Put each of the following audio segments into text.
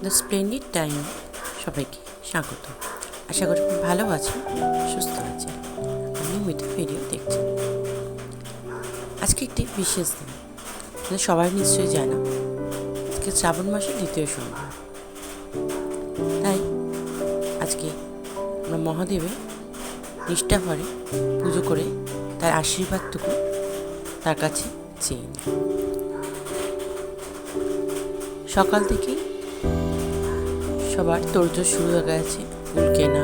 The splendid time সবাইকে স্বাগত। আশা করি ভালো আছেন, সুস্থ আছেন, নিয়মিত ভিডিও দেখছেন। আজকে একটি বিশেষ দিন, সবাই নিশ্চয়ই জানা, আজকে শ্রাবণ মাসের দ্বিতীয় সোমবার। তাই আজকে আমরা মহাদেবের নিষ্ঠাভরে পুজো করে তার আশীর্বাদটুকু তার কাছে চেয়ে নিই। সকাল থেকেই সবার তোড়জোড় শুরু হয়ে গেছে, ফুল কেনা,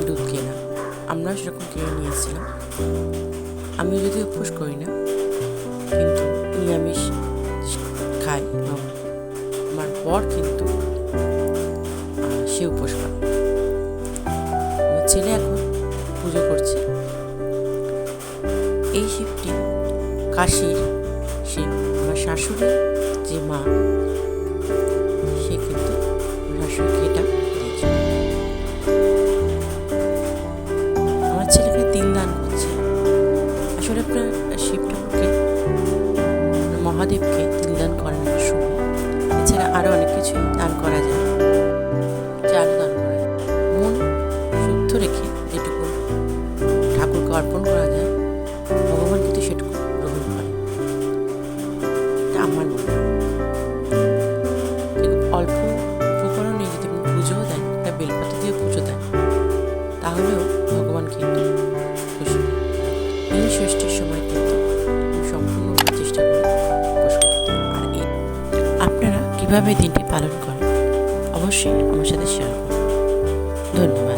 দুধ কেনা। আমরাও সেরকম কিনে নিয়েছিলাম। আমি যদি উপোস করি না, কিন্তু নিরামিষ খাই, এবং আমার বর কিন্তু সে উপোস করে। আমার ছেলে এখন পুজো করছে। এই শিবটি কাশীর শিব। আমার শাশুড়ি যে মা, সে কিন্তু শাশুড়িকে এটা দিয়েছে। আমার ছেলেকে তিল দান করছে। আসলে আপনার শিব ঠাকুরকে, মহাদেবকে তিল দান করানোর সময় এছাড়া আরও অনেক কিছু দান করা যায়। চাল দান করা যায়। মন শুদ্ধ রেখে যেটুকু ঠাকুরকে অর্পণ করা যায়, ভগবান কিন্তু সেটুকু গ্রহণ করে। এটা আমার মনে হয়। অল্প উপকরণে যদি আপনি পুজোও দেন, একটা বেলপাতা দিয়ে পুজো দেন, তাহলেও ভগবান কিন্তু খুশি। এই ষষ্ঠীর সময় কিন্তু সম্পূর্ণ চেষ্টা করি উপোস করতে। আর আপনারা কীভাবে দিনটি পালন করেন অবশ্যই আমার সাথে শেয়ার করুন। ধন্যবাদ।